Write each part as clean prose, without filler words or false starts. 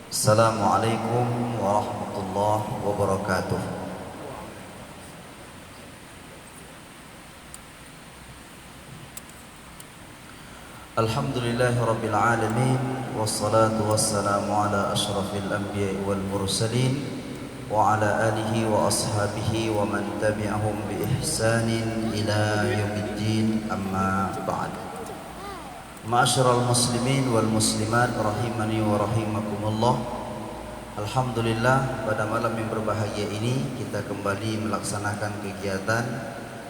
Assalamualaikum warahmatullahi wabarakatuh. Alhamdulillahi rabbil alamin, wassalatu wassalamu ala ashrafil anbiya'i wal mursalin wa ala alihi wa ashabihi wa man tabi'ahum bi ihsanin ila yaumiddin, amma ba'd. Ma'asyiral muslimin wal muslimat rahimani wa rahimakumullah. Alhamdulillah, pada malam yang berbahagia ini kita kembali melaksanakan kegiatan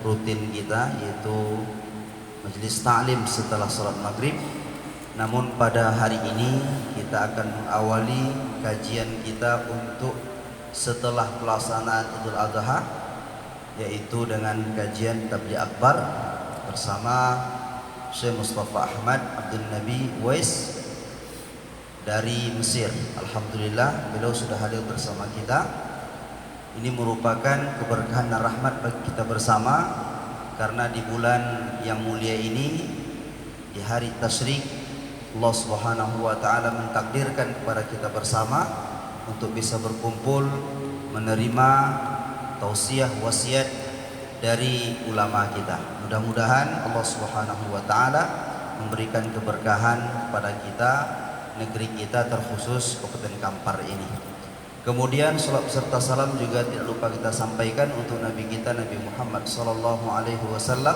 rutin kita, yaitu majelis ta'lim setelah salat maghrib. Namun pada hari ini kita akan mengawali kajian kita untuk setelah pelaksanaan Idul Adha, yaitu dengan kajian Tabligh Akbar bersama Syekh Mustafa Ahmad Abdul Nabi Uwais dari Mesir. Alhamdulillah, beliau sudah hadir bersama kita. Ini merupakan keberkahan dan rahmat bagi kita bersama, karena di bulan yang mulia ini, di hari tasyrik, Allah Subhanahu wa taala mentakdirkan kepada kita bersama untuk bisa berkumpul menerima tausiah wasiat dari ulama kita. Mudah-mudahan Allah Subhanahu wa taala memberikan keberkahan kepada kita, negeri kita, terkhusus Kabupaten Kampar ini. Kemudian salat serta salam juga tidak lupa kita sampaikan untuk Nabi kita, Nabi Muhammad sallallahu alaihi wasallam.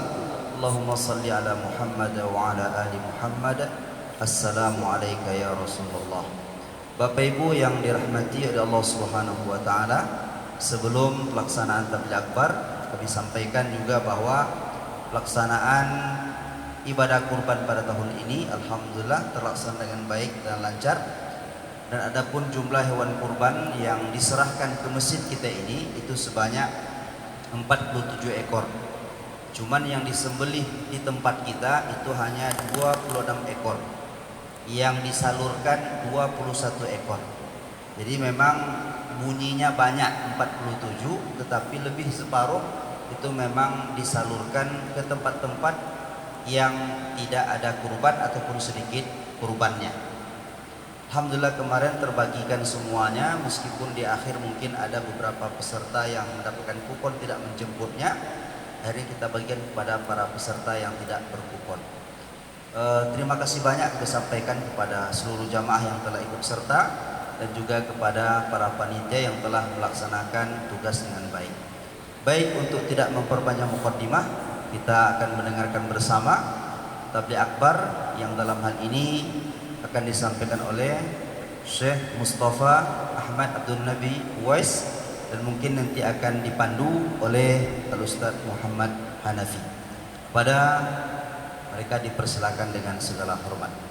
Allahumma salli ala Muhammad wa ala ali Muhammad. Assalamu alayka ya Rasulullah. Bapak Ibu yang dirahmati oleh Allah Subhanahu wa taala, sebelum pelaksanaan Tabligh Akbar, kami sampaikan juga bahwa pelaksanaan ibadah kurban pada tahun ini alhamdulillah terlaksana dengan baik dan lancar. Dan adapun jumlah hewan kurban yang diserahkan ke masjid kita ini itu sebanyak 47 ekor. Cuman yang disembelih di tempat kita itu hanya 26 ekor. Yang disalurkan 21 ekor. Jadi memang bunyinya banyak 47, tetapi lebih separuh itu memang disalurkan ke tempat-tempat yang tidak ada kurban ataupun sedikit kurbannya. Alhamdulillah, kemarin terbagikan semuanya, meskipun di akhir mungkin ada beberapa peserta yang mendapatkan kupon tidak menjemputnya. Akhirnya kita bagikan kepada para peserta yang tidak berkupon. Terima kasih banyak kita sampaikan kepada seluruh jamaah yang telah ikut serta, dan juga kepada para panitia yang telah melaksanakan tugas dengan baik. Baik, untuk tidak memperpanjang mukaddimah, kita akan mendengarkan bersama Tabligh Akbar yang dalam hal ini akan disampaikan oleh Syekh Mustafa Ahmad Abdul Nabi Uwais, dan mungkin nanti akan dipandu oleh Al-Ustaz Muhammad Hanafi. Pada mereka dipersilakan dengan segala hormat.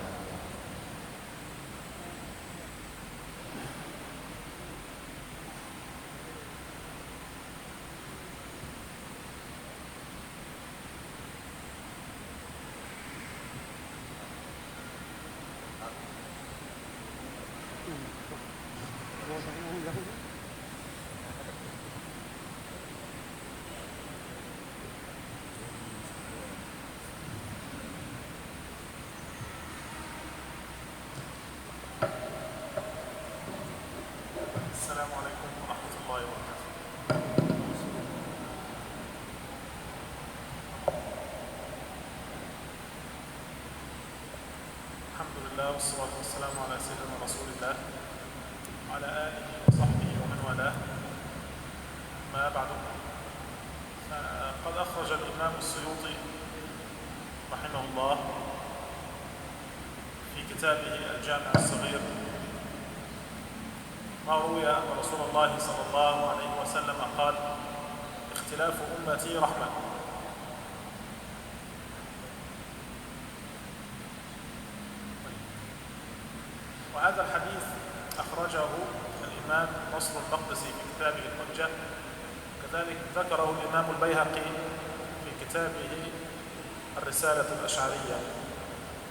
Assalamualaikum warahmatullahi wabarakatuh. Alhamdulillah, wassalatu wassalamu ala sayyidina Rasulillah wa ala alihi wa sahbihi wa man walah. Ma ba'du. فقد أخرج الإمام السيوطي رحمه الله في كتابه الجامع الصغير ما روي أن رسول الله صلى الله عليه وسلم قال: اختلاف أمتي رحمة. وهذا الحديث أخرجه الإمام نصر المقدسي في كتابه الحجة، كذلك ذكره الإمام البيهقي في كتابه الرسالة الأشعرية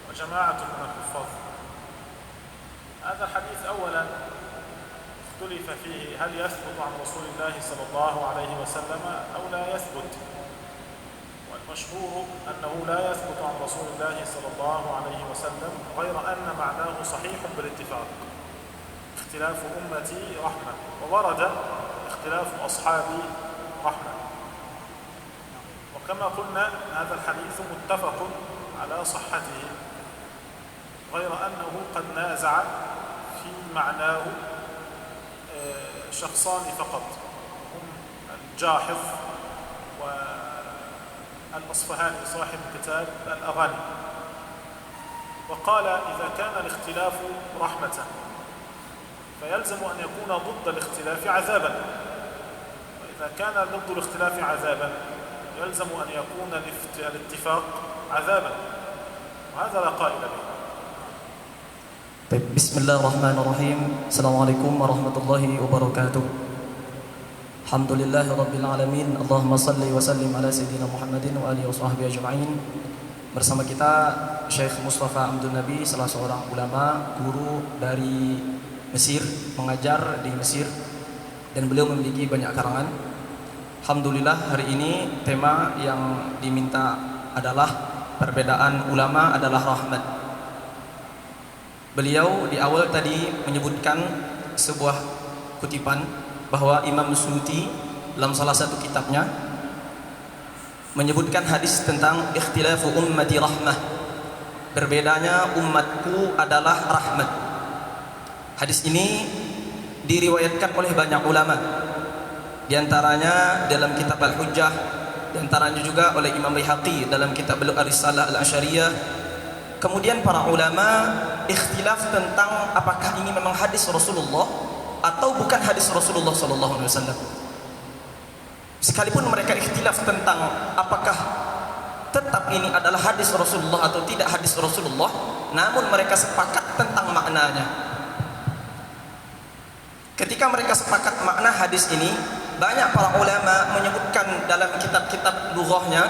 وجماعة من الحفاظ. هذا الحديث أولا اختلف فيه هل يثبت عن رسول الله صلى الله عليه وسلم أو لا يثبت، والمشهور أنه لا يثبت عن رسول الله صلى الله عليه وسلم، غير أن معناه صحيح بالاتفاق. اختلاف أمتي رحمة، وورد اختلاف أصحابي رحمة. وكما قلنا هذا الحديث متفق على صحته، غير أنه قد نازع في معناه شخصان فقط، هم الجاحظ والأصفهاني صاحب كتاب الأغاني. وقال إذا كان الاختلاف رحمة فيلزم أن يكون ضد الاختلاف عذابا، وإذا كان ضد الاختلاف عذابا يلزم أن يكون الاتفاق عذابا، وهذا لا قائل به. Bismillahirrahmanirrahim. Assalamualaikum warahmatullahi wabarakatuh. Alhamdulillahi rabbil alamin. Allahumma salli wa sallim ala sayyidina Muhammadin wa alihi wa sahbihi ajma'in. Bersama kita Syekh Mustafa Abdul Nabi, salah seorang ulama, guru dari Mesir, mengajar di Mesir, dan beliau memiliki banyak karangan. Alhamdulillah hari ini tema yang diminta adalah perbedaan ulama adalah rahmat. Beliau di awal tadi menyebutkan sebuah kutipan bahwa Imam Suyuti dalam salah satu kitabnya menyebutkan hadis tentang ikhtilafu ummati rahmah, berbedanya umatku adalah rahmat. Hadis ini diriwayatkan oleh banyak ulama, di antaranya dalam kitab Al-Hujjah, di antaranya juga oleh Imam Baihaqi dalam kitab Ar-Risalah Al-Asyariyah. Kemudian para ulama ikhtilaf tentang apakah ini memang hadis Rasulullah atau bukan hadis Rasulullah sallallahu alaihi wasallam. Sekalipun mereka ikhtilaf tentang apakah tetap ini adalah hadis Rasulullah atau tidak hadis Rasulullah, namun mereka sepakat tentang maknanya. Ketika mereka sepakat makna hadis ini, banyak para ulama menyebutkan dalam kitab-kitab lughahnya,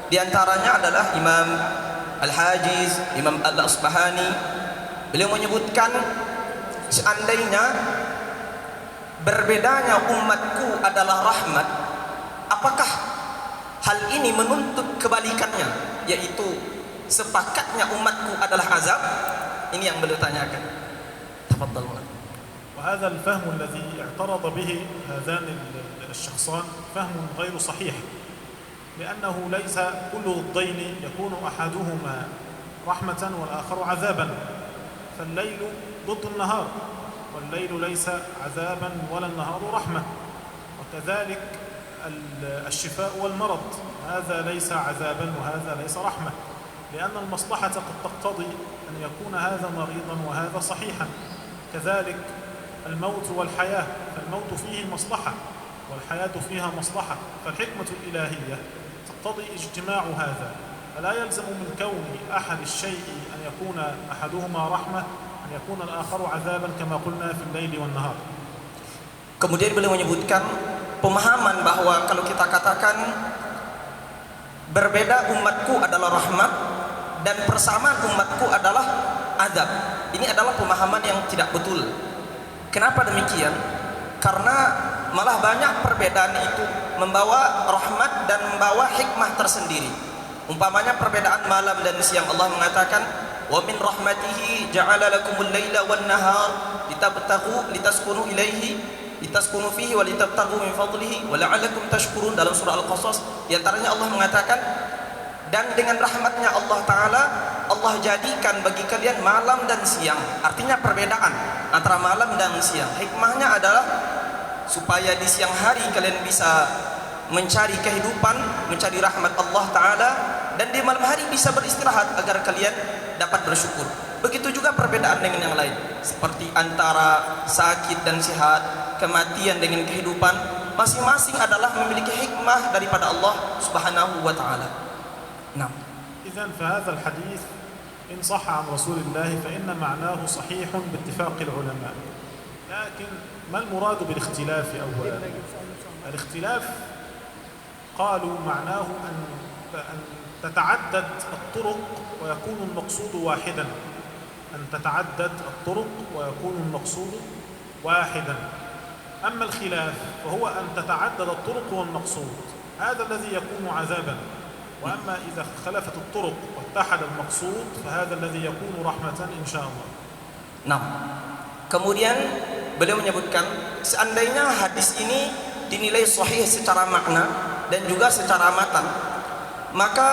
di antaranya adalah Imam Al-Hajiz, Imam Al-Asbahani. Beliau menyebutkan seandainya berbedanya umatku adalah rahmat, apakah hal ini menuntut kebalikannya, yaitu sepakatnya umatku adalah azab? Ini yang beliau tanyakan. Tafadhal. وهذا الفهم الذي اعترض به هذان الشخصان فهم غير صحيح، لأنه ليس كل ضدين يكون أحدهما رحمة والآخر عذابا، فالليل ضد النهار، والليل ليس عذابا ولا النهار رحمة، وكذلك الشفاء والمرض هذا ليس عذابا وهذا ليس رحمة، لأن المصلحة قد تقتضي أن يكون هذا مريضا وهذا صحيحا. كذلك الموت والحياة، فالموت فيه مصلحة والحياة فيها مصلحة، فالحكمة الإلهية تقتضي اجتماع هذا، فلا يلزم من كون أحد الشيء أن يكون أحدهما رحمة أن يكون الآخر عذابا كما قلنا في الليل والنهار. Kemudian beliau menyebutkan pemahaman bahwa kalau kita katakan berbeda umatku adalah rahmat dan persamaan umatku adalah azab, ini adalah pemahaman yang tidak betul. Kenapa demikian? Karena malah banyak perbedaan itu membawa rahmat dan membawa hikmah tersendiri. Umpamanya perbedaan malam dan siang, Allah mengatakan wa min rahmatihi ja'ala lakumul laila wan nahar litabtaghu litaskunu ilaihi litaskunu fihi wa litabtaghu min fadlihi wa la'allakum tashkurun dalam surah Al-Qasas. Di antaranya Allah mengatakan, dan dengan rahmatnya Allah Ta'ala Allah jadikan bagi kalian malam dan siang. Artinya perbedaan antara malam dan siang, hikmahnya adalah supaya di siang hari kalian bisa mencari kehidupan, mencari rahmat Allah Ta'ala, dan di malam hari bisa beristirahat agar kalian dapat bersyukur. Begitu juga perbedaan dengan yang lain, seperti antara sakit dan sehat, kematian dengan kehidupan, masing-masing adalah memiliki hikmah daripada Allah Subhanahu wa Ta'ala. Nah, إذن فهذا الحديث إن صح عن رسول الله فإن معناه صحيح باتفاق العلماء، لكن ما المراد بالاختلاف أولا؟ الاختلاف قالوا معناه أن تتعدد الطرق ويكون المقصود واحدا، أن تتعدد الطرق ويكون المقصود واحدا. أما الخلاف فهو أن تتعدد الطرق والمقصود، هذا الذي يكون عذابا. وأما إذا اختلفت الطرق واتحد المقصود فهذا الذي يكون رحمة إن شاء الله. nah, Kemudian beliau menyebutkan seandainya hadis ini dinilai sahih secara makna dan juga secara matan, maka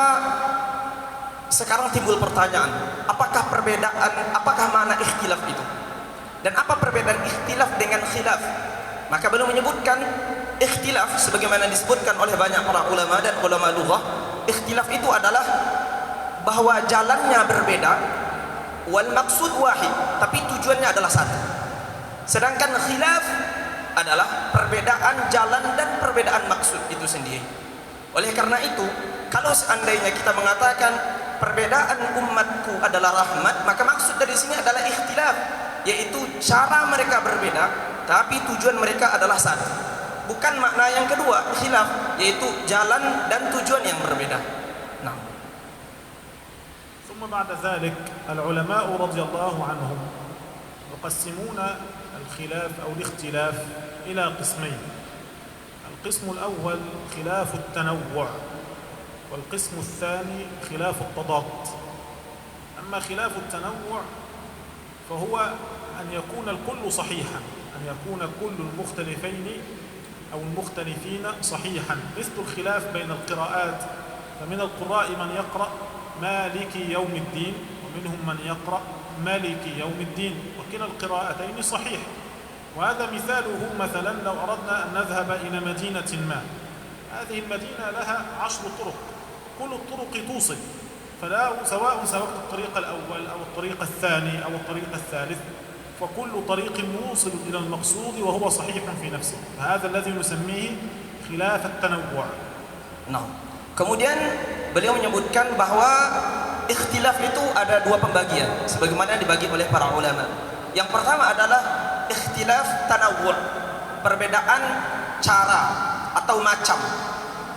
sekarang timbul pertanyaan, apakah makna ikhtilaf itu? Dan apa perbedaan ikhtilaf dengan khilaf? Maka beliau menyebutkan ikhtilaf sebagaimana disebutkan oleh banyak para ulama dan ulama lughah, ikhtilaf itu adalah bahwa jalannya berbeda, wal maksud wahid, tapi tujuannya adalah satu. Sedangkan khilaf adalah perbedaan jalan dan perbedaan maksud itu sendiri. Oleh karena itu, kalau seandainya kita mengatakan perbedaan umatku adalah rahmat, maka maksud dari sini adalah ikhtilaf, yaitu cara mereka berbeda tapi tujuan mereka adalah satu. Bukan makna yang kedua, khilaf, yaitu jalan dan tujuan yang berbeda. Nah. ثم بعد ذلك العلماء رضي الله عنهم يقسمون الخلاف أو الاختلاف إلى قسمين. القسم الأول خلاف التنوع، والقسم الثاني خلاف التضاد. أما خلاف التنوع فهو أن يكون الكل صحيحا، أن يكون كل المختلفين أو المختلفين صحيحا، مثل الخلاف بين القراءات، فمن القراء من يقرأ مالك يوم الدين ومنهم من يقرأ مالك يوم الدين، وكلا القراءتين صحيح. وهذا مثاله مثلا لو أردنا أن نذهب إلى مدينة ما، هذه المدينة لها 10 طرق، كل الطرق توصل، فلا سواء سلكت الطريق الأول أو الطريق الثاني أو الطريق الثالث، فكل طريق موصل إلى المقصود وهو صحيح في نفسه. هذا الذي نسميه خلاف التنوع. Nah, kemudian beliau menyebutkan bahwa ikhtilaf itu ada dua pembagian sebagaimana dibagi oleh para ulama. Yang pertama adalah ikhtilaf tanawwu', perbedaan cara atau macam,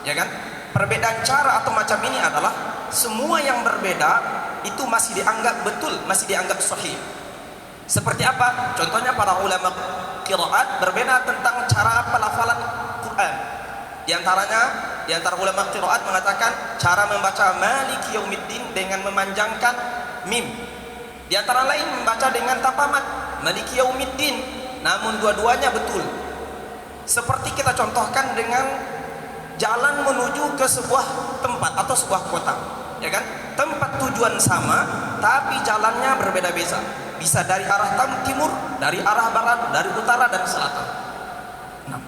ya kan? Perbedaan cara atau macam ini adalah semua yang berbeda itu masih dianggap betul, masih dianggap sahih. Seperti apa? Contohnya para ulama qiraat berbeda tentang cara pelafalan Quran. Di antara ulama qiraat mengatakan cara membaca Maliki Yaumiddin dengan memanjangkan mim. Di antara lain membaca dengan tanpa mat, Maliki Yaumiddin. Namun dua-duanya betul. Seperti kita contohkan dengan jalan menuju ke sebuah tempat atau sebuah kota, ya kan? Tempat tujuan sama, tapi jalannya berbeda-beda. Bisa dari arah timur, dari arah barat, dari utara dan selatan. Nah.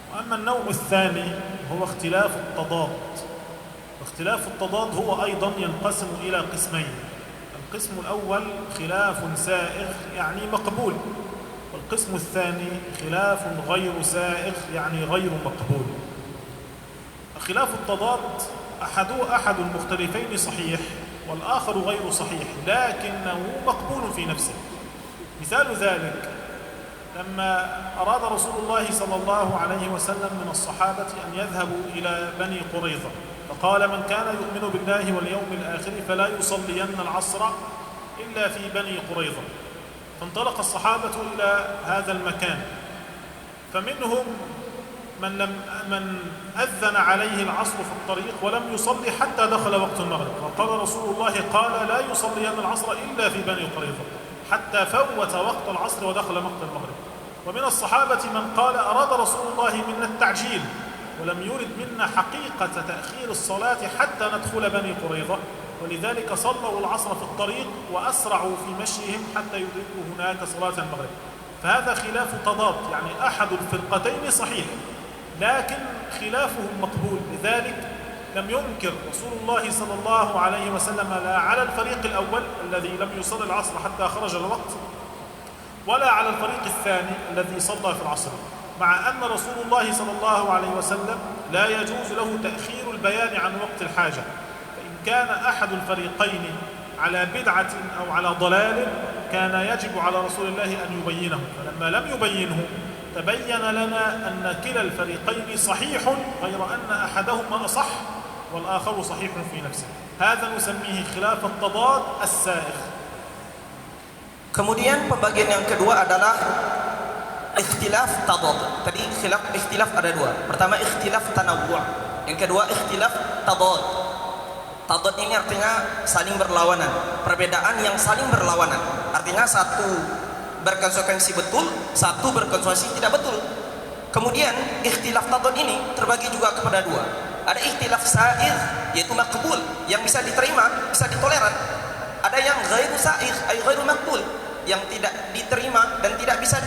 وأما النوع الثاني هو اختلاف التضاد. واختلاف التضاد هو أيضا ينقسم إلى قسمين. القسم الأول خلاف سائغ يعني مقبول، والقسم الثاني خلاف غير سائغ يعني غير مقبول. خلاف التضاد أحد المختلفين صحيح والآخر غير صحيح لكنه مقبول في نفسه. مثال ذلك لما أراد رسول الله صلى الله عليه وسلم من الصحابة أن يذهبوا إلى بني قريظة، فقال من كان يؤمن بالله واليوم الآخر فلا يصلين العصر إلا في بني قريظة. فانطلق الصحابة إلى هذا المكان، فمنهم من أذن عليه العصر في الطريق ولم يصلي حتى دخل وقت المغرب، وقال رسول الله قال لا يصلين العصر إلا في بني قريظة حتى فوت وقت العصر ودخل وقت المغرب. ومن الصحابة من قال أراد رسول الله منا التعجيل ولم يرد منا حقيقة تأخير الصلاة حتى ندخل بني قريظة، ولذلك صلوا العصر في الطريق وأسرعوا في مشيهم حتى يدركوا هناك صلاة المغرب. فهذا خلاف تضاد، يعني أحد الفرقتين صحيح لكن خلافهم مقبول. لذلك لم ينكر رسول الله صلى الله عليه وسلم لا على الفريق الأول الذي لم يصلي العصر حتى خرج الوقت ولا على الفريق الثاني الذي صلى في العصر، مع أن رسول الله صلى الله عليه وسلم لا يجوز له تأخير البيان عن وقت الحاجة، فإن كان أحد الفريقين على بدعة أو على ضلال كان يجب على رسول الله أن يبينه، فلما لم يبينه تبين لنا أن كلا الفريقين صحيح غير أن أحدهما أصح والآخر صحيح في نفسه. هذا نسميه خلاف التضاد السائغ. Kemudian pembagian yang kedua adalah ikhtilaf tadad. Tadi ikhtilaf ada dua. Pertama ikhtilaf tanawwu', yang kedua ikhtilaf tadad. Tadad ini artinya saling berlawanan, perbedaan yang saling berlawanan. Artinya satu berkonsekuensi betul, satu berkonsekuensi tidak betul. Kemudian ikhtilaf tadad ini terbagi juga kepada dua. Ada ikhtilaf sa'ir, yaitu makbul, yang bisa diterima, bisa ditoleran. Ada yang ghairu sa'ir, ay ghairu makbul, yang tidak diterima dan tidak bisa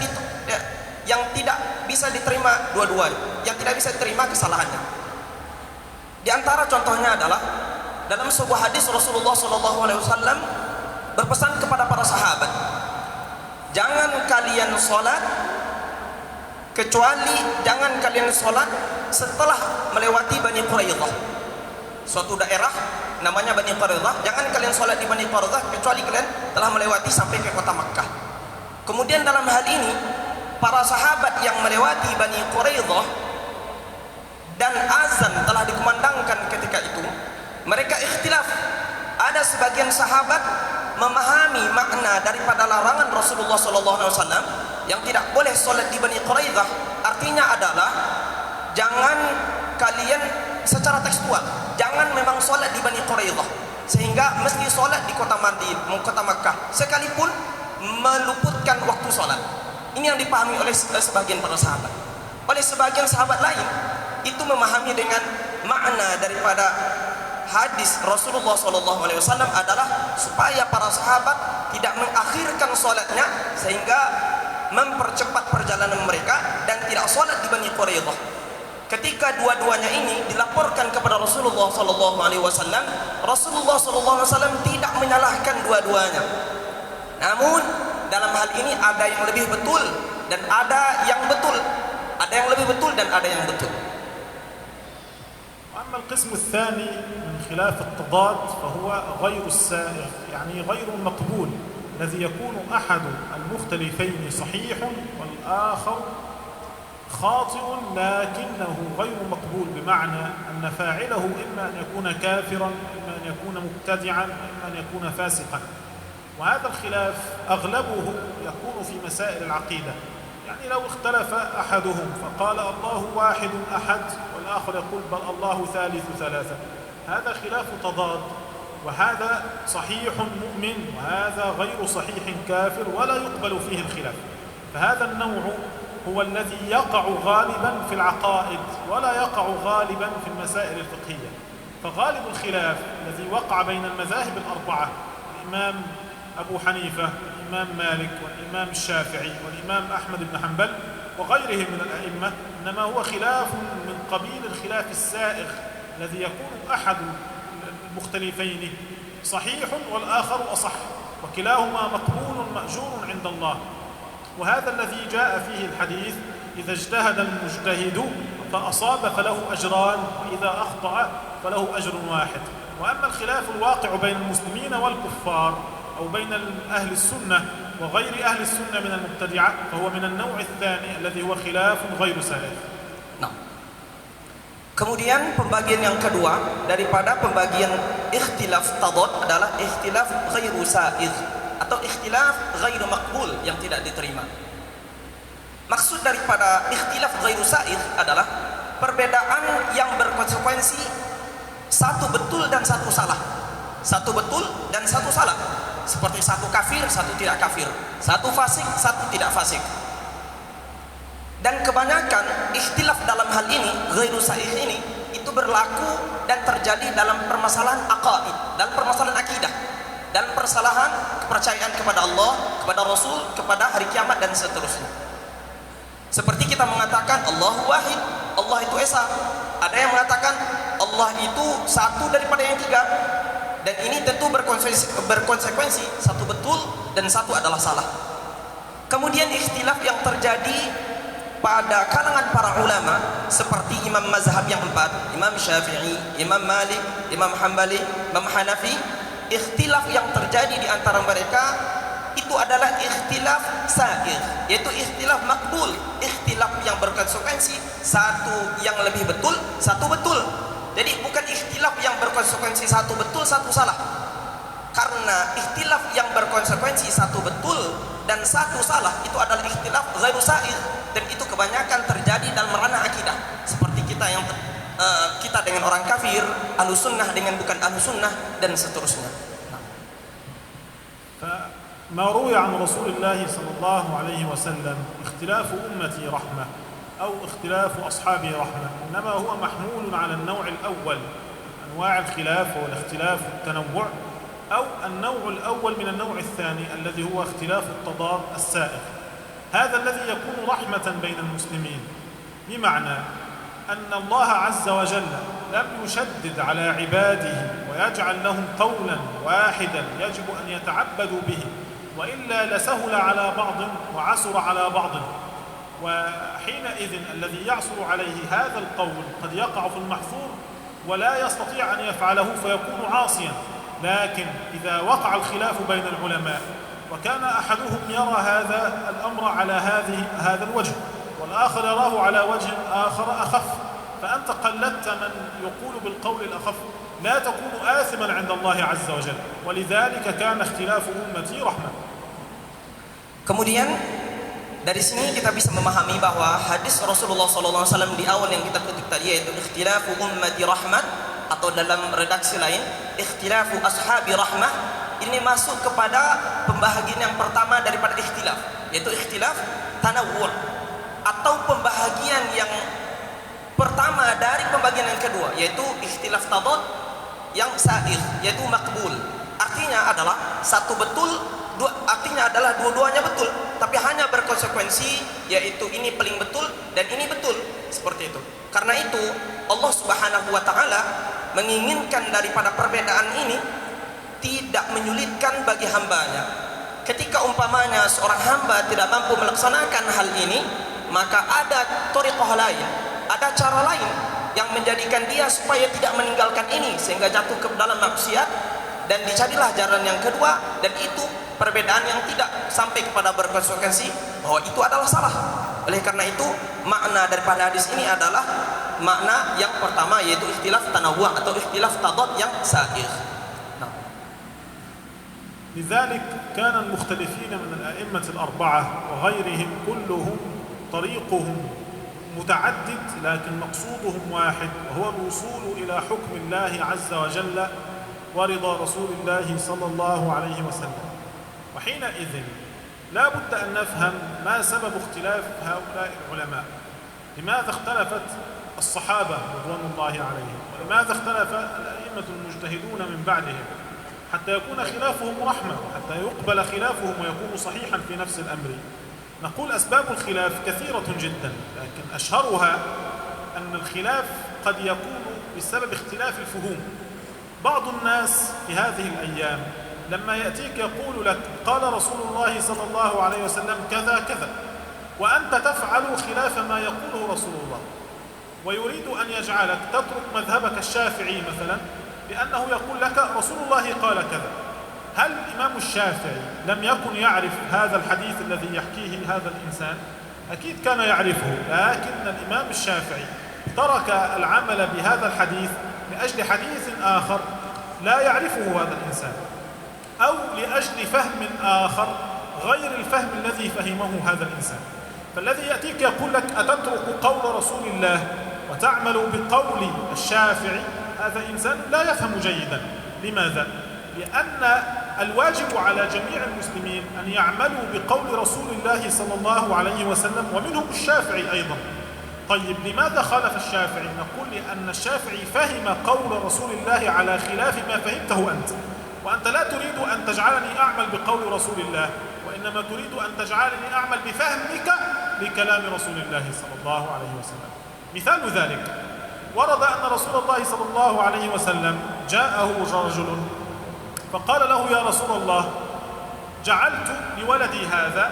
yang tidak bisa diterima dua-duanya, yang tidak bisa diterima kesalahannya. Di antara contohnya adalah dalam sebuah hadis Rasulullah SAW berpesan kepada para sahabat, jangan kalian sholat setelah melewati Bani Quraidah. Suatu daerah namanya Bani Quraidah, jangan kalian sholat di Bani Quraidah kecuali kalian telah melewati sampai ke kota Makkah. Kemudian dalam hal ini para sahabat yang melewati Bani Quraidah dan azan telah dikumandangkan ketika itu, mereka ikhtilaf. Ada sebagian sahabat memahami makna daripada larangan Rasulullah SAW yang tidak boleh sholat di Bani Quraidah, artinya adalah jangan kalian secara tekstual, jangan memang sholat di Bani Quraidah, sehingga mesti sholat di kota Makkah, sekalipun meluputkan waktu sholat. Ini yang dipahami oleh sebagian para sahabat. Oleh sebagian sahabat lain, itu memahami dengan makna daripada hadis Rasulullah SAW adalah supaya para sahabat tidak mengakhirkan sholatnya sehingga mempercepat perjalanan mereka dan tidak sholat di Bani Quraidah. Ketika dua-duanya ini dilaporkan kepada Rasulullah SAW, Rasulullah SAW tidak menyalahkan dua-duanya. Namun dalam hal ini ada yang lebih betul dan ada yang betul, ada yang lebih betul dan ada yang betul. أما القسم الثاني من خلاف التضاد فهو غير السائغ، يعني غير المقبول، الذي يكون أحد المختلفين صحيح والآخر خاطئ لكنه غير مقبول، بمعنى أن فاعله إما أن يكون كافرا، إما أن يكون مبتدعا، إما أن يكون فاسقا. وهذا الخلاف أغلبه يكون في مسائل العقيدة. يعني لو اختلف أحدهم فقال الله واحد أحد والآخر يقول بل الله ثالث ثلاثة، هذا خلاف تضاد، وهذا صحيح مؤمن وهذا غير صحيح كافر ولا يقبل فيه الخلاف. فهذا النوع هو الذي يقع غالبا في العقائد ولا يقع غالبا في المسائل الفقهية. فغالب الخلاف الذي وقع بين المذاهب الأربعة، الإمام أبو حنيفة والإمام مالك والإمام الشافعي والإمام أحمد بن حنبل وغيرهم من الأئمة، إنما هو خلاف من قبيل الخلاف السائغ الذي يكون أحد المختلفين صحيح والآخر أصح، وكلاهما مقبول مأجور عند الله. وهذا الذي جاء فيه الحديث إذا اجتهد المجتهد فأصاب فله أجران وإذا أخطأ فله أجر واحد. وأما الخلاف الواقع بين المسلمين والكفار أو بين أهل السنة وغير أهل السنة من المبتدعة فهو من النوع الثاني الذي هو خلاف غير سائغ. Nah, kemudian pembagian yang kedua daripada pembagian ikhtilaf tadad adalah ikhtilaf ghairu sa'igh atau ikhtilaf ghairu maqbul, yang tidak diterima. Maksud daripada ikhtilaf ghairu sa'igh adalah perbedaan yang berkonsekuensi satu betul dan satu salah, satu betul dan satu salah, seperti satu kafir, satu tidak kafir, satu fasik, satu tidak fasik. Dan kebanyakan ikhtilaf dalam hal ini, ghairu sa'igh ini, itu berlaku dan terjadi dalam permasalahan aqaid, dalam permasalahan akidah, dalam persalahan kepercayaan kepada Allah, kepada Rasul, kepada hari kiamat dan seterusnya. Seperti kita mengatakan Allahu wahid, Allah itu esa. Ada yang mengatakan Allah itu satu daripada yang tiga. Dan ini tentu berkonsekuensi satu betul dan satu adalah salah. Kemudian ikhtilaf yang terjadi pada kalangan para ulama seperti imam mazhab yang empat, Imam Syafi'i, Imam Malik, Imam Hambali, Imam Hanafi, ikhtilaf yang terjadi di antara mereka itu adalah ikhtilaf sa'igh, yaitu ikhtilaf makbul, ikhtilaf yang berkonsekuensi satu yang lebih betul, satu betul. Jadi bukan ikhtilaf yang berkonsekuensi satu betul, satu salah. Karena ikhtilaf yang berkonsekuensi satu betul dan satu salah itu adalah ikhtilaf ghairu sa'igh, dan itu kebanyakan terjadi dalam ranah akidah. Seperti kita dengan orang kafir, ahlu sunnah dengan bukan ahlu sunnah dan seterusnya. ما روي عن رسول الله صلى الله عليه وسلم اختلاف أمتي رحمة أو اختلاف أصحابي رحمة، إنما هو محمول على النوع الأول، أنواع الخلاف والاختلاف والتنوع، أو النوع الأول من النوع الثاني الذي هو اختلاف التضاد السائغ. هذا الذي يكون رحمة بين المسلمين، بمعنى أن الله عز وجل لم يشدد على عباده ويجعل لهم قولا واحدا يجب أن يتعبدوا به، وإلا لسهل على بعض وعسر على بعض. وحينئذ الذي يعسر عليه هذا القول قد يقع في المحظور ولا يستطيع أن يفعله فيكون عاصيا. لكن إذا وقع الخلاف بين العلماء وكان أحدهم يرى هذا الأمر على هذا الوجه والآخر يراه على وجه آخر أخف، فأنت قلدت من يقول بالقول الأخف، لا تكون آثما عند الله عز وجل. ولذلك كان اختلاف أمتي رحمة. Kemudian dari sini kita bisa memahami bahwa hadis Rasulullah SAW di awal yang kita kutip tadi, yaitu ikhtilafu ummati rahmat, atau dalam redaksi lain ikhtilafu ashabi rahmah, ini masuk kepada pembahagian yang pertama daripada ikhtilaf, yaitu ikhtilaf tanawwu', atau pembahagian yang pertama dari pembagian yang kedua, yaitu ikhtilaf tadad yang sa'ir, yaitu makbul. Artinya adalah satu betul, artinya adalah dua-duanya betul, tapi hanya berkonsekuensi, yaitu ini paling betul dan ini betul, seperti itu. Karena itu Allah Subhanahu wa taala menginginkan daripada perbedaan ini tidak menyulitkan bagi hambanya. Ketika umpamanya seorang hamba tidak mampu melaksanakan hal ini, maka ada thariqah lain, ada cara lain yang menjadikan dia supaya tidak meninggalkan ini sehingga jatuh ke dalam maksiat, dan dicarilah jalan yang kedua, dan itu perbedaan yang tidak sampai kepada berkonsekuensi bahwa itu adalah salah. Oleh karena itu makna daripada hadis ini adalah makna yang pertama, yaitu ikhtilaf tanawwu' atau ikhtilaf tadad yang sa'ir. لذلك كان المختلفين من الأئمة الأربعة وغيرهم كلهم طريقهم متعدد، لكن مقصودهم واحد، وهو الوصول إلى حكم الله عز وجل ورضا رسول الله صلى الله عليه وسلم. وحينئذ لا بد أن نفهم ما سبب اختلاف هؤلاء العلماء. لماذا اختلفت الصحابة رضوان الله عليهم، ولماذا اختلف الأئمة المجتهدون من بعدهم، حتى يكون خلافهم رحمة، وحتى يقبل خلافهم ويكون صحيحا في نفس الأمر. نقول أسباب الخلاف كثيرة جدا، لكن أشهرها أن الخلاف قد يكون بسبب اختلاف الفهوم. بعض الناس في هذه الأيام لما يأتيك يقول لك قال رسول الله صلى الله عليه وسلم كذا كذا، وأنت تفعل خلاف ما يقوله رسول الله، ويريد أن يجعلك تترك مذهبك الشافعي مثلا لأنه يقول لك رسول الله قال كذا. هل الإمام الشافعي لم يكن يعرف هذا الحديث الذي يحكيه هذا الإنسان؟ أكيد كان يعرفه، لكن الإمام الشافعي ترك العمل بهذا الحديث لأجل حديث آخر لا يعرفه هذا الإنسان، أو لأجل فهم آخر غير الفهم الذي فهمه هذا الإنسان. فالذي يأتيك يقول لك أتترك قول رسول الله وتعمل بقول الشافعي، هذا إنسان لا يفهم جيدا. لماذا؟ لأن الواجب على جميع المسلمين أن يعملوا بقول رسول الله صلى الله عليه وسلم، ومنهم الشافعي أيضا. طيب لماذا خالف الشافعي؟ نقول لأن الشافعي فهم قول رسول الله على خلاف ما فهمته أنت، وأنت لا تريد أن تجعلني أعمل بقول رسول الله، وإنما تريد أن تجعلني أعمل بفهمك لكلام رسول الله صلى الله عليه وسلم. مثال ذلك ورد أن رسول الله صلى الله عليه وسلم جاءه رجل فقال له يا رسول الله جعلت لولدي هذا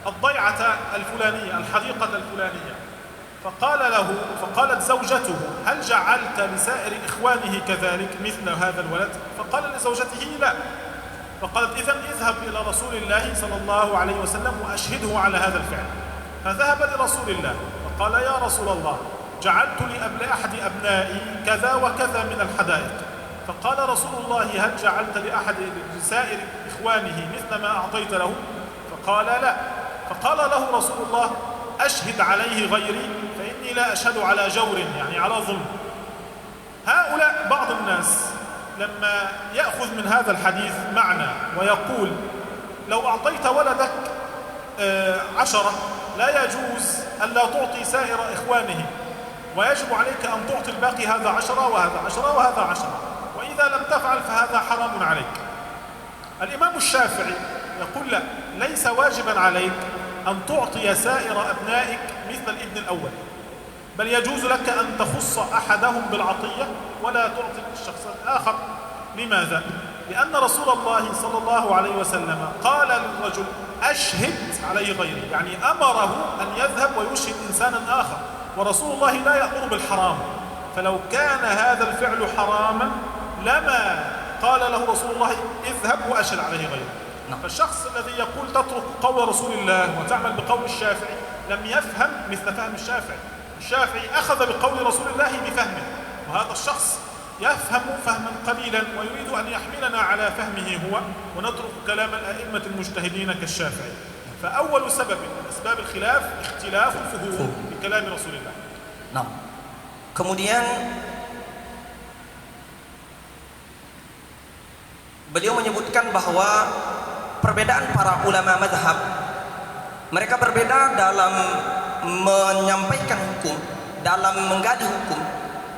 الضيعة الفلانية، الحديقة الفلانية. فقالت زوجته هل جعلت لسائر إخوانه كذلك مثل هذا الولد؟ فقال لزوجته لا. فقالت إذن اذهب إلى رسول الله صلى الله عليه وسلم وأشهده على هذا الفعل. فذهب لرسول الله فقال يا رسول الله جعلت لأحد أبنائي كذا وكذا من الحدائق. فقال رسول الله هل جعلت لسائر إخوانه مثل ما أعطيت له؟ فقال لا. فقال له رسول الله أشهد عليه غيري فإني لا أشهد على جور، يعني على ظلم. هؤلاء بعض الناس لما يأخذ من هذا الحديث معنى ويقول لو أعطيت ولدك 10 لا يجوز ألا تعطي سائر إخوانه، ويجب عليك أن تعطي الباقي، هذا 10 وهذا 10 وهذا 10، وإذا لم تفعل فهذا حرام عليك. الإمام الشافعي يقول لا، ليس واجبا عليك أن تعطي سائر أبنائك مثل الابن الأول، بل يجوز لك أن تخص أحدهم بالعطية ولا تعطي الشخص الآخر. لماذا؟ لأن رسول الله صلى الله عليه وسلم قال للرجل أشهد عليه غيري، يعني أمره أن يذهب ويشهد إنسانا آخر، ورسول الله لا يأمر بالحرام، فلو كان هذا الفعل حراما لما قال له رسول الله اذهب وأشهد عليه غيره. فالشخص الذي يقول تترك قول رسول الله وتعمل بقول الشافعي لم يفهم مثل فهم الشافعي. الشافعي أخذ بقول رسول الله بفهمه، وهذا الشخص يفهم فهما قليلا ويريد أن يحملنا على فهمه هو، ونترك كلام الأئمة المجتهدين كالشافعي. فأول سبب من أسباب الخلاف اختلاف الفهوم بكلام رسول الله. Nah, kemudian beliau menyebutkan bahwa perbedaan para ulama madhab, mereka berbeda dalam menyampaikan hukum, dalam menggali hukum.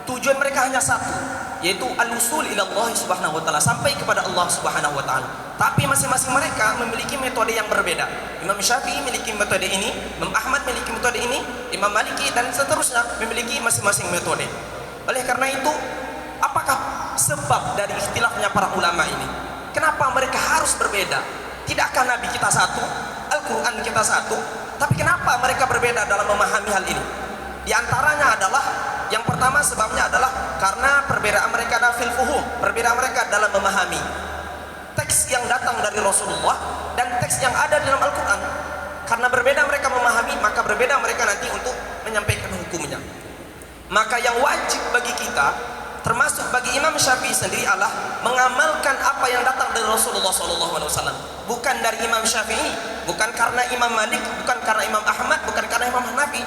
Tujuan mereka hanya satu, yaitu al-usul ila Allah subhanahu wa ta'ala, sampai kepada Allah subhanahu wa ta'ala. Tapi masing-masing mereka memiliki metode yang berbeda. Imam Syafi'i memiliki metode ini, Imam Ahmad memiliki metode ini, Imam Maliki dan seterusnya memiliki masing-masing metode. Oleh karena itu, apakah sebab dari ikhtilafnya para ulama ini? Kenapa mereka harus berbeda? Tidakkah Nabi kita satu, Al-Quran kita satu, tapi kenapa mereka berbeda dalam memahami hal ini? Di antaranya adalah, yang pertama sebabnya adalah karena perbedaan mereka dalam fuhum, perbedaan mereka dalam memahami teks yang datang dari Rasulullah dan teks yang ada dalam Al-Quran. Karena berbeda mereka memahami, maka berbeda mereka nanti untuk menyampaikan hukumnya. Maka yang wajib bagi kita, termasuk bagi Imam Syafi'i sendiri, adalah mengamalkan apa yang datang dari Rasulullah SAW. Bukan dari Imam Syafi'i, bukan karena Imam Malik, bukan karena Imam Ahmad, bukan karena Imam Hanafi.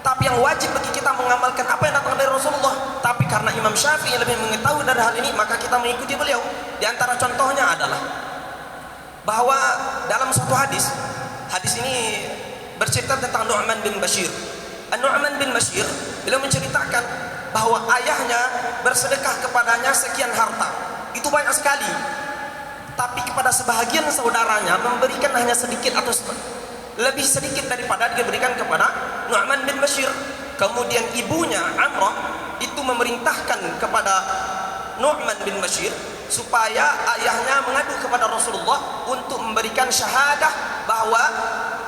Tapi yang wajib bagi kita mengamalkan apa yang datang dari Rasulullah. Tapi karena Imam Syafi'i lebih mengetahui dari hal ini, maka kita mengikuti beliau. Di antara contohnya adalah bahwa dalam suatu hadis ini bercerita tentang Nu'man bin Bashir. Nu'man bin Bashir, beliau menceritakan bahwa ayahnya bersedekah kepadanya sekian harta. Itu banyak sekali. Tapi kepada sebahagian saudaranya memberikan hanya sedikit atau lebih sedikit daripada dia berikan kepada Nu'man bin Bashir. Kemudian ibunya Amrah itu memerintahkan kepada Nu'man bin Bashir supaya ayahnya mengadu kepada Rasulullah untuk memberikan syahadah bahwa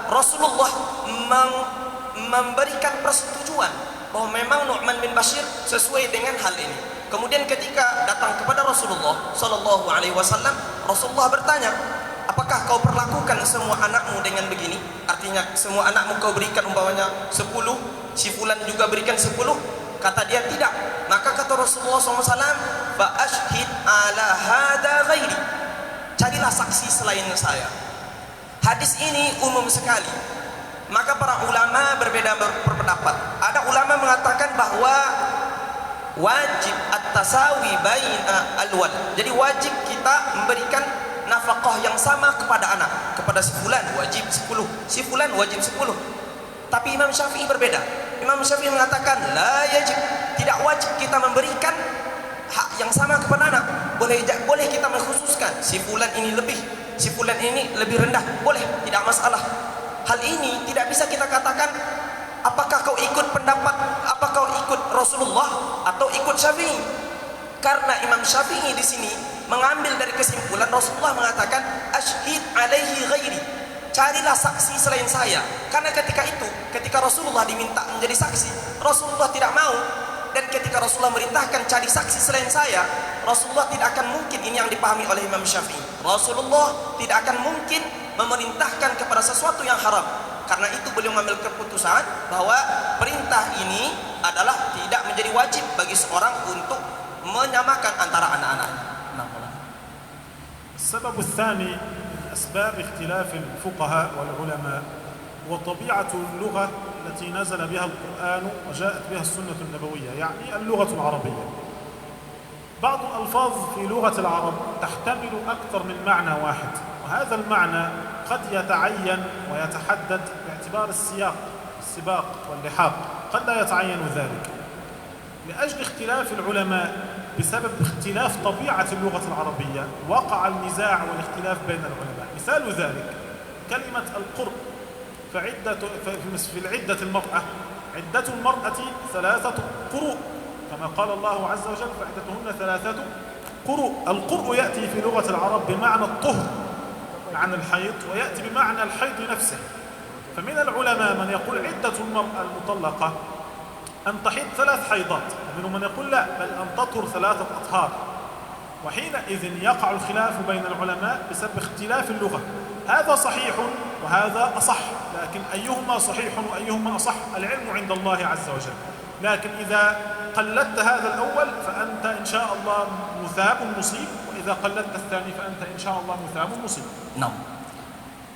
Rasulullah memberikan persetujuan bahwa memang Nu'man bin Bashir sesuai dengan hal ini. Kemudian ketika datang kepada Rasulullah sallallahu alaihi wasallam, Rasulullah bertanya, apakah kau perlakukan semua anakmu dengan begini? Artinya semua anakmu kau berikan umpamanya 10, si fulan juga berikan 10. Kata dia tidak. Maka kata Rasulullah SAW, fa ashhid ala hada ghairi. Carilah saksi selain saya. Hadis ini umum sekali. Maka para ulama berbeda berpendapat. Ada ulama mengatakan bahwa wajib at-tasawi baina al-wal. Jadi wajib kita memberikan nafkah yang sama kepada anak. Kepada si fulan wajib 10, si fulan wajib 10. Tapi Imam Syafi'i berbeda. Imam Syafi'i mengatakan la yajib, tidak wajib kita memberikan hak yang sama kepada anak. Boleh kita mengkhususkan si fulan ini lebih, si fulan ini lebih rendah, boleh, tidak masalah. Hal ini tidak bisa kita katakan apakah kau ikut pendapat, apakah kau ikut Rasulullah atau ikut Syafi'i. Karena Imam Syafi'i di sini mengambil dari kesimpulan Rasulullah mengatakan ashhid alaihi ghairi, carilah saksi selain saya. Karena ketika Rasulullah diminta menjadi saksi, Rasulullah tidak mau. Dan ketika Rasulullah merintahkan cari saksi selain saya, Rasulullah tidak akan mungkin, ini yang dipahami oleh Imam Syafi'i, Rasulullah tidak akan mungkin memerintahkan kepada sesuatu yang haram. Karena itu beliau mengambil keputusan bahwa perintah ini adalah tidak menjadi wajib bagi seorang untuk menyamakan antara anak-anaknya. السبب الثاني من أسباب اختلاف الفقهاء والعلماء وطبيعة اللغة التي نزل بها القرآن وجاءت بها السنة النبوية، يعني اللغة العربية. بعض الألفاظ في لغة العرب تحتمل أكثر من معنى واحد، وهذا المعنى قد يتعين ويتحدد باعتبار السباق واللحاق، قد لا يتعين ذلك لأجل اختلاف العلماء بسبب اختلاف طبيعة اللغة العربية. وقع النزاع والاختلاف بين العلماء. مثال ذلك كلمة القرء، في العدة المرأة، عدة المرأة 3 قروء كما قال الله عز وجل فعدتهن 3 قروء. القرء يأتي في لغة العرب بمعنى الطهر عن الحيض، ويأتي بمعنى الحيض نفسه. فمن العلماء من يقول عدة المرأة المطلقة أن تحيض 3 حيضات، ومنهم من يقول لا، بل أن تطهر 3 أطهار. وحينئذ يقع الخلاف بين العلماء بسبب اختلاف اللغة. هذا صحيح وهذا أصح، لكن أيهما صحيح وأيهما أصح العلم عند الله عز وجل. لكن إذا قلدت هذا الأول فأنت إن شاء الله مثاب مصيب، وإذا قلدت الثاني فأنت إن شاء الله مثاب مصيب.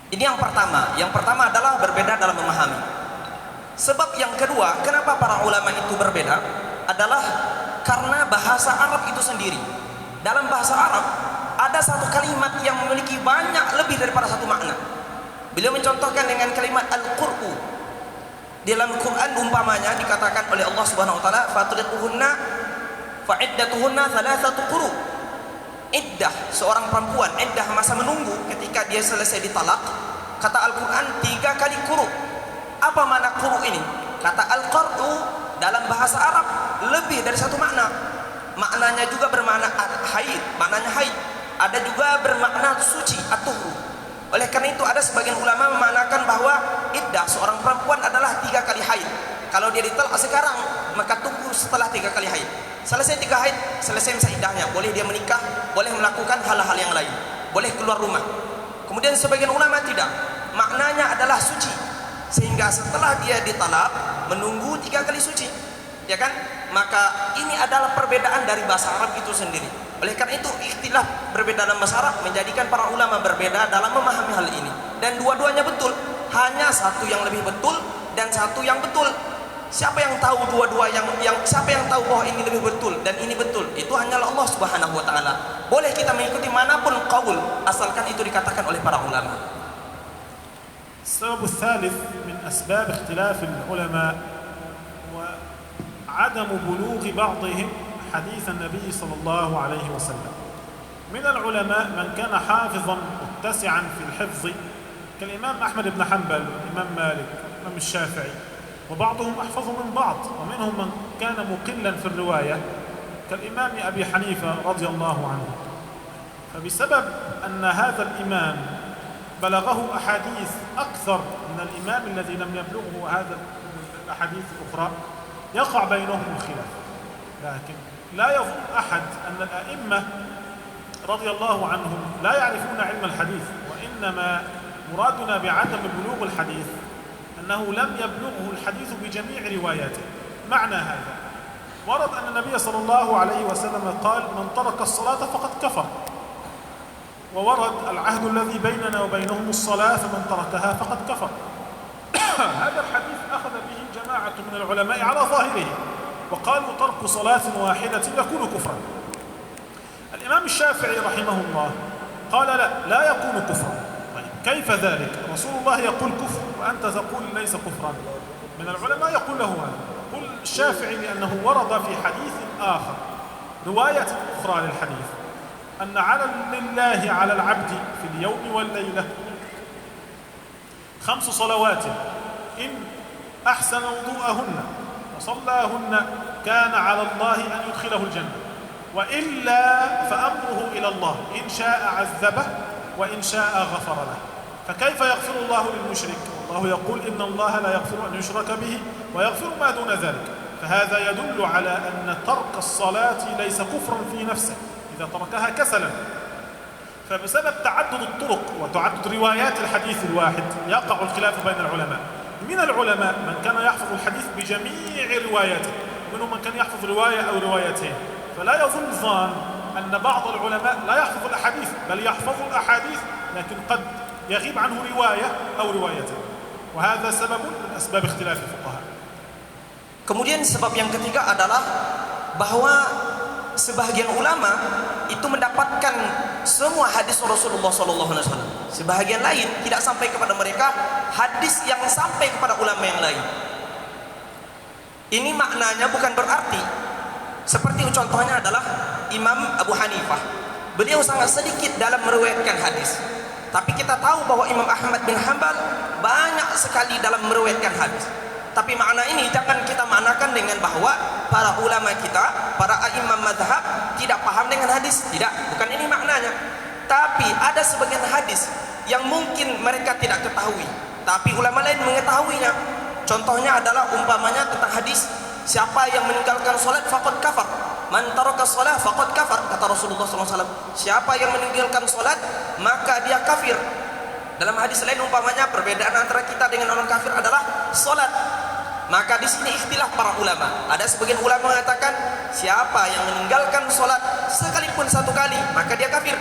Ini yang pertama. Yang pertama adalah berbeda dalam memahami. Sebab yang kedua, kenapa para ulama itu berbeda adalah karena bahasa Arab itu sendiri. Dalam bahasa Arab ada satu kalimat yang memiliki banyak lebih daripada satu makna. Beliau mencontohkan dengan kalimat al-qur'u. Dalam Quran umpamanya dikatakan oleh Allah Subhanahu wa taala fatriquhunna fa'iddatuhunna 3 quru. Iddah seorang perempuan, iddah masa menunggu ketika dia selesai ditalak, kata Al-Quran 3 kali quru. Apa makna quru ini? Kata al-qur'u dalam bahasa Arab lebih dari satu makna. Maknanya juga bermakna haid, maknanya haid. Ada juga bermakna suci, at-tuhru. Oleh karena itu ada sebagian ulama memaknakan bahwa iddah seorang perempuan adalah 3 kali haid. Kalau dia ditalak sekarang, maka tunggu setelah 3 kali haid. Selesai 3 haid, selesai masa iddahnya, boleh dia menikah, boleh melakukan hal-hal yang lain, boleh keluar rumah. Kemudian sebagian ulama tidak, maknanya adalah suci, sehingga setelah dia ditalak menunggu 3 kali suci, ya kan? Maka ini adalah perbedaan dari bahasa Arab itu sendiri. Oleh karena itu ikhtilaf berbeda dalam bahasa Arab menjadikan para ulama berbeda dalam memahami hal ini. Dan dua-duanya betul, hanya satu yang lebih betul dan satu yang betul. Siapa yang tahu dua-dua yang siapa yang tahu bahwa ini lebih betul dan ini betul? Itu hanyalah Allah Subhanahu wa taala. Boleh kita mengikuti manapun qaul asalkan itu dikatakan oleh para ulama. السبب الثالث من أسباب اختلاف العلماء وعدم بلوغ بعضهم حديث النبي صلى الله عليه وسلم. من العلماء من كان حافظا متسعا في الحفظ كالإمام أحمد بن حنبل والإمام مالك والإمام الشافعي، وبعضهم أحفظ من بعض، ومنهم من كان مقلا في الرواية كالإمام أبي حنيفة رضي الله عنه. فبسبب أن هذا الإمام بلغه أحاديث أكثر من الإمام الذي لم يبلغه هذا الأحاديث الأخرى يقع بينهم الخلاف. لكن لا يظن أحد أن الأئمة رضي الله عنهم لا يعرفون علم الحديث، وإنما مرادنا بعدم بلوغ الحديث أنه لم يبلغه الحديث بجميع رواياته. معنى هذا ورد أن النبي صلى الله عليه وسلم قال من ترك الصلاة فقد كفر، وورد العهد الذي بيننا وبينهم الصلاة فمن تركها فقد كفر. هذا الحديث أخذ به جماعة من العلماء على ظاهره وقالوا ترك صلاة واحدة يكون كفرا. الإمام الشافعي رحمه الله قال لا يكون كفرا. طيب كيف ذلك؟ رسول الله يقول كفر وأنت تقول ليس كفرا. من العلماء يقول له هذا، قل الشافعي لأنه ورد في حديث آخر رواية أخرى للحديث أن لله على العبد في اليوم والليلة 5 صلوات إن أحسن وضوءهن وصلاهن كان على الله أن يدخله الجنة، وإلا فأمره إلى الله إن شاء عذبه وإن شاء غفر له. فكيف يغفر الله للمشرك؟ الله يقول إن الله لا يغفر أن يشرك به ويغفر ما دون ذلك. فهذا يدل على أن ترك الصلاة ليس كفرا في نفسه إذا تركها كسلا. فبسبب تعدد الطرق وتعدد روايات الحديث الواحد يقع الخلاف بين العلماء. من العلماء من كان يحفظ الحديث بجميع رواياته، ومنهم من كان يحفظ رواية أو روايتين. فلا يظن ظان أن بعض العلماء لا يحفظ الأحاديث، بل يحفظ الأحاديث لكن قد يغيب عنه رواية أو روايتين، وهذا سبب من أسباب اختلاف الفقهاء. Kemudian sebab yang ketiga adalah bahwa sebagian ulama itu mendapatkan semua hadis Rasulullah SAW. Sebahagian lain tidak sampai kepada mereka hadis yang sampai kepada ulama yang lain. Ini maknanya bukan berarti seperti contohnya adalah Imam Abu Hanifah. Beliau sangat sedikit dalam meriwayatkan hadis. Tapi kita tahu bahwa Imam Ahmad bin Hanbal banyak sekali dalam meriwayatkan hadis. Tapi makna ini jangan kita maknakan dengan bahwa para ulama kita, para imam mazhab tidak paham dengan hadis. Tidak, bukan ini maknanya. Tapi ada sebagian hadis yang mungkin mereka tidak ketahui, tapi ulama lain mengetahuinya. Contohnya adalah umpamanya tentang hadis, siapa yang meninggalkan salat faqad kafar. Man taraka shalah faqad kafar, kata Rasulullah SAW. Siapa yang meninggalkan salat maka dia kafir. Dalam hadis lain umpamanya perbedaan antara kita dengan orang kafir adalah salat. Maka di sini ikhtilaf para ulama. Ada sebagian ulama mengatakan siapa yang meninggalkan salat sekalipun satu kali maka dia kafir.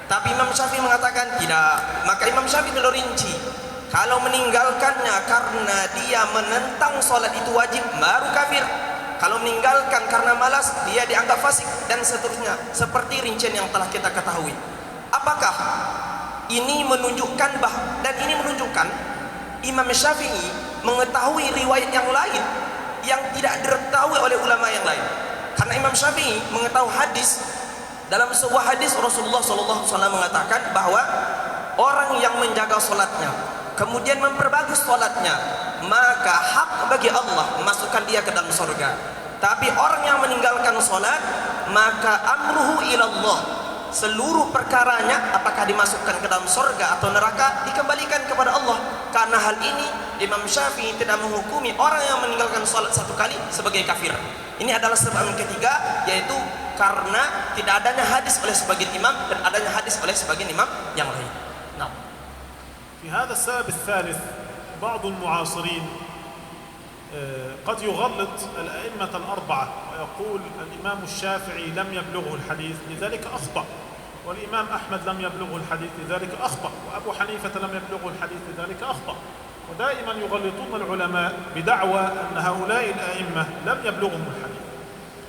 Tapi Imam Syafi'i mengatakan tidak. Maka Imam Syafi'i merinci, kalau meninggalkannya karena dia menentang salat itu wajib, baru kafir. Kalau meninggalkan karena malas, dia dianggap fasik dan seterusnya. Seperti rincian yang telah kita ketahui. Apakah ini menunjukkan dan ini menunjukkan Imam Syafi'i mengetahui riwayat yang lain yang tidak diketahui oleh ulama yang lain? Karena Imam Syafi'i mengetahui hadis. Dalam sebuah hadis Rasulullah SAW mengatakan bahwa orang yang menjaga solatnya kemudian memperbagus solatnya, maka hak bagi Allah memasukkan dia ke dalam surga. Tapi orang yang meninggalkan solat, maka amruhu ilallah, seluruh perkaranya apakah dimasukkan ke dalam surga atau neraka dikembalikan kepada Allah. Karena hal ini Imam Syafi'i tidak menghukumi orang yang meninggalkan salat satu kali sebagai kafir. Ini adalah sebab yang ketiga, yaitu karena tidak adanya hadis oleh sebagian imam dan adanya hadis oleh sebagian imam yang lain. Nah, في هذا السبب الثالث بعض المعاصرين قد يغلط الأئمة الأربعة ويقول الإمام الشافعي لم يبلغه الحديث لذلك أخطأ، والإمام أحمد لم يبلغه الحديث لذلك أخطأ، وأبو حنيفة لم يبلغه الحديث لذلك أخطأ. ودائما يغلطون العلماء بدعوى أن هؤلاء الأئمة لم يبلغهم الحديث.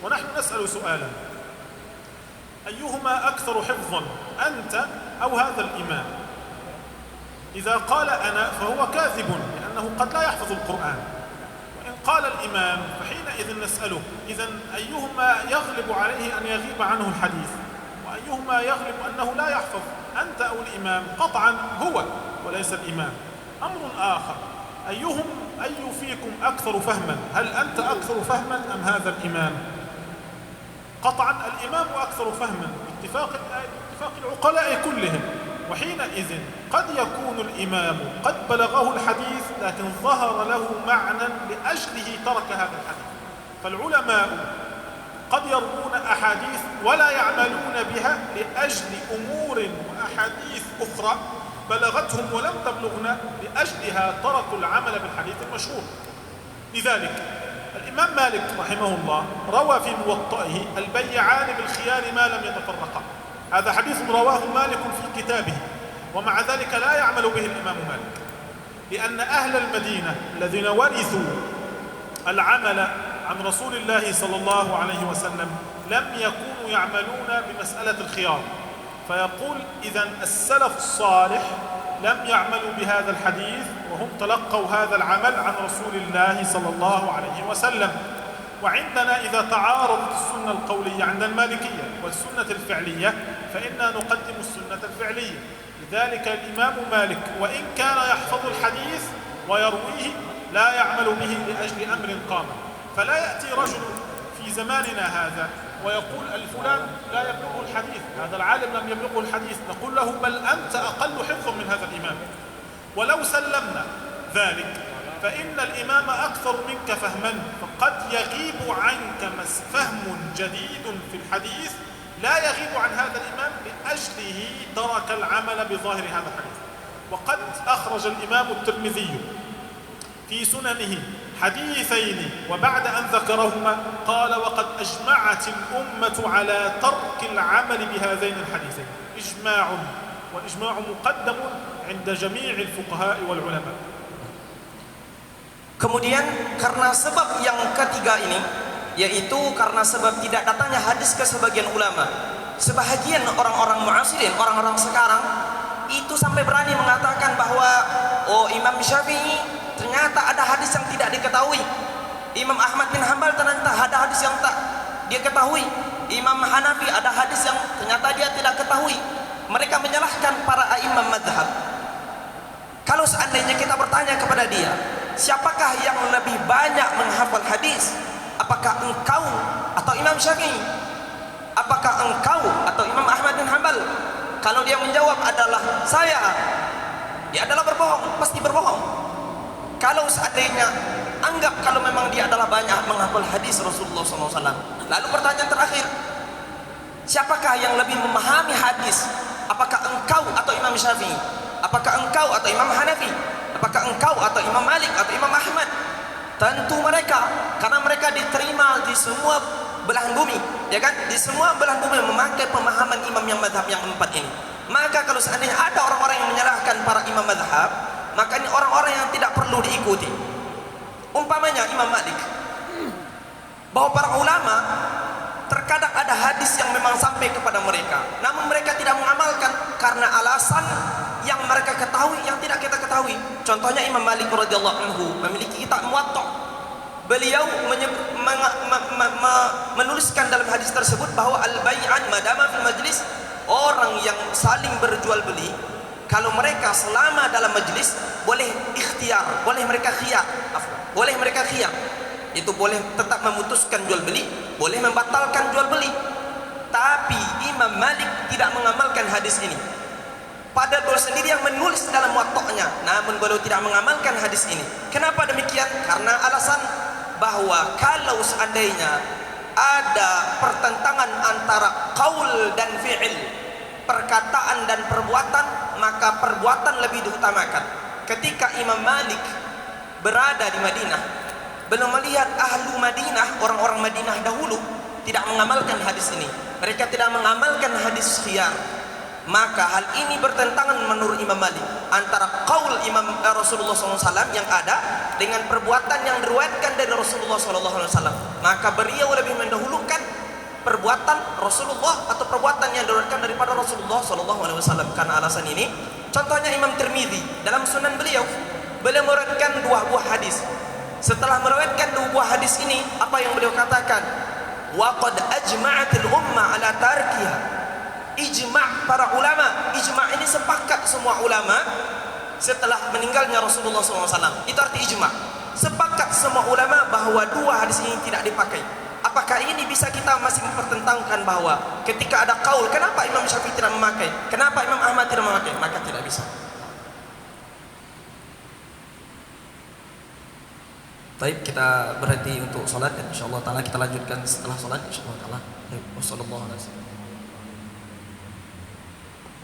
ونحن نسأل سؤالا: أيهما أكثر حفظا، أنت أو هذا الإمام؟ إذا قال أنا فهو كاذب لأنه قد لا يحفظ القرآن، وإن قال الإمام فحينئذ نسأله إذن أيهما يغلب عليه أن يغيب عنه الحديث، وأيهما يغلب أنه لا يحفظ، أنت أو الإمام؟ قطعا هو وليس الإمام. أمر آخر: أي فيكم أكثر فهما؟ هل أنت أكثر فهما أم هذا الإمام؟ قطعا الإمام أكثر فهما باتفاق العقلاء كلهم. وحينئذ قد يكون الإمام قد بلغه الحديث لكن ظهر له معنى لأجله ترك هذا الحديث. فالعلماء قد يروون أحاديث ولا يعملون بها لأجل أمور وأحاديث أخرى بلغتهم ولم تبلغنا، لأجلها تركوا العمل بالحديث المشهور. لذلك الإمام مالك رحمه الله روى في موطئه البيعان بالخيار ما لم يتفرقا. هذا حديث رواه مالك في كتابه، ومع ذلك لا يعمل به الإمام مالك، لأن أهل المدينة الذين ورثوا العمل عن رسول الله صلى الله عليه وسلم لم يكونوا يعملون بمسألة الخيار. فيقول إذن السلف الصالح لم يعملوا بهذا الحديث وهم تلقوا هذا العمل عن رسول الله صلى الله عليه وسلم. وعندنا إذا تعارضت السنة القولية عند المالكية والسنة الفعلية فإنا نقدم السنة الفعلية. لذلك الإمام مالك وإن كان يحفظ الحديث ويرويه لا يعمل به لأجل أمر قام. فلا يأتي رجل في زماننا هذا ويقول الفلان لا يبلغه الحديث، هذا العالم لم يبلغه الحديث، نقول له بل أنت أقل حفظا من هذا الإمام. ولو سلمنا ذلك فإن الإمام أكثر منك فهما، فقد يغيب عنك فهم جديد في الحديث لا يغيب عن هذا الإمام لأجله ترك العمل بظاهر هذا الحديث. وقد أخرج الإمام الترمذي في سننه حديثين وبعد أن ذكرهما قال وقد أجمعت الأمة على ترك العمل بهذين الحديثين إجماع، والإجماع مقدم عند جميع الفقهاء والعلماء. Kemudian karena sebab yang ketiga ini, yaitu karena sebab tidak datangnya hadis ke sebagian ulama sebahagian orang-orang mu'asirin, orang-orang sekarang itu sampai berani mengatakan bahwa oh Imam Syafi'i ternyata ada hadis yang tidak diketahui, Imam Ahmad bin Hanbal ternyata ada hadis yang tak dia ketahui, Imam Hanafi ada hadis yang ternyata dia tidak ketahui. Mereka menyalahkan para a'imam madhab. Kalau seandainya kita bertanya kepada dia, siapakah yang lebih banyak menghafal hadis? Apakah engkau atau Imam Syafi'i? Apakah engkau atau Imam Ahmad bin Hanbal? Kalau dia menjawab adalah saya, dia adalah berbohong, pasti berbohong. Kalau seandainya anggap kalau memang dia adalah banyak menghafal hadis Rasulullah SAW. Lalu pertanyaan terakhir, siapakah yang lebih memahami hadis? Apakah engkau atau Imam Syafi'i? Apakah engkau atau Imam Hanafi? Apakah engkau atau Imam Malik atau Imam Ahmad? Tentu mereka, karena mereka diterima di semua belahan bumi, ya kan? Di semua belahan bumi memakai pemahaman imam yang madhab yang empat ini. Maka kalau seandainya ada orang-orang yang menyalahkan para imam madhab, maka ini orang-orang yang tidak perlu diikuti. Umpamanya Imam Malik, bahwa para ulama terkadang ada hadis yang memang sampai kepada mereka, namun mereka tidak mengamalkan karena alasan yang mereka ketahui yang tidak kita ketahui. Contohnya Imam Malik radhiyallahu anhu memiliki kitab Muwatta. Beliau menuliskan dalam hadis tersebut bahwa al-bai'an madama fil majlis, orang yang saling berjual beli kalau mereka selama dalam majlis boleh ikhtiar, boleh mereka khiyar, itu boleh tetap memutuskan jual beli, boleh membatalkan jual beli. Tapi Imam Malik tidak mengamalkan hadis ini. Padahal beliau sendiri yang menulis dalam Muwatta'nya, namun beliau tidak mengamalkan hadis ini. Kenapa demikian? Karena alasan bahwa kalau seandainya ada pertentangan antara qaul dan fi'il, perkataan dan perbuatan, maka perbuatan lebih diutamakan. Ketika Imam Malik berada di Madinah, beliau melihat ahlu Madinah, orang-orang Madinah dahulu tidak mengamalkan hadis ini. Mereka tidak mengamalkan hadis khiyar. Maka hal ini bertentangan menurut Imam Malik antara qaul Rasulullah SAW yang ada dengan perbuatan yang diriwayatkan dari Rasulullah SAW. Maka beliau lebih mendahulukan perbuatan Rasulullah atau perbuatan yang diriwayatkan daripada Rasulullah SAW. Karena alasan ini, contohnya Imam Tirmidzi dalam Sunan beliau meriwayatkan dua buah hadis. Setelah meriwayatkan dua buah hadis ini, apa yang beliau katakan? Wa qad ajma'atil umma ala tarkiha. Ijma' para ulama, ijma' ini sepakat semua ulama setelah meninggalnya Rasulullah SAW. Itu arti ijma'. Sepakat semua ulama bahwa dua hadis ini tidak dipakai. Apakah ini bisa kita masih mempertentangkan bahwa ketika ada qaul, kenapa Imam Syafi'i tidak memakai? Kenapa Imam Ahmad tidak memakai? Maka tidak bisa. Baik, kita berhenti untuk salat dan insyaallah taala kita lanjutkan setelah salat insyaallah taala. Wassalamualaikum warahmatullahi wabarakatuh.